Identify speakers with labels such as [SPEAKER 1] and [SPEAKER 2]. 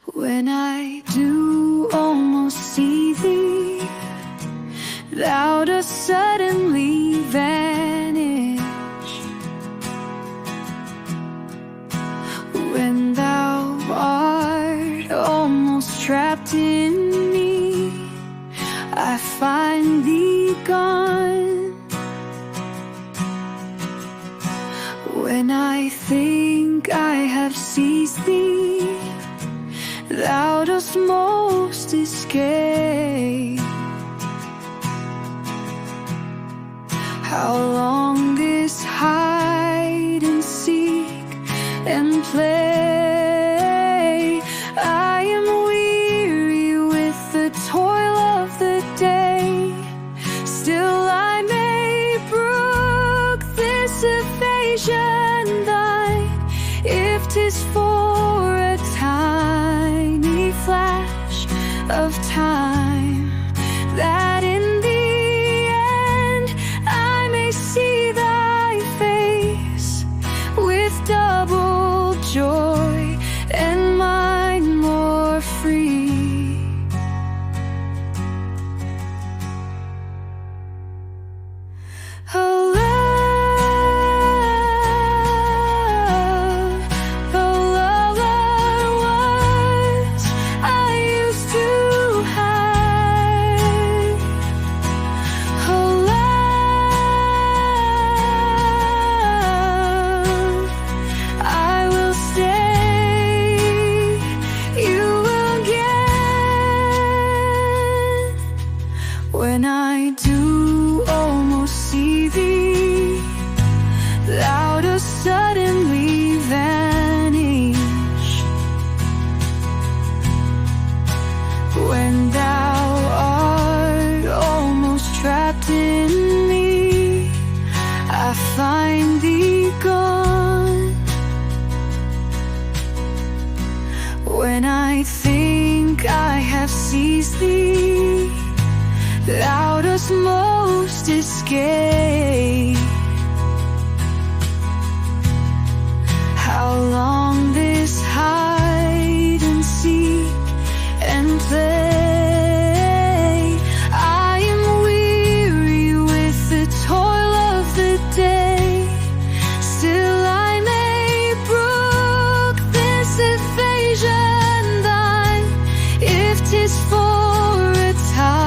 [SPEAKER 1] When I do almost see thee, thou dost suddenly vanish. When thou art almost trapped in me, I find thee gone. When I think I have seized thee, thou dost most escape. How long this hide and seek and play? I am weary with the toil of the day. Still I may brook this evasion thine, if 'tis for a tiny flash of time, that in the end I may see thy face with double joy and mine more free. Oh, when I do almost see thee, thou dost suddenly vanish. When thou art almost trapped in me, I find thee gone. When I think I have seized thee, thou dost most escape. How long this hide and seek and play? I am weary with the toil of the day. Still I may brook this evasion thine, if 'tis for a time.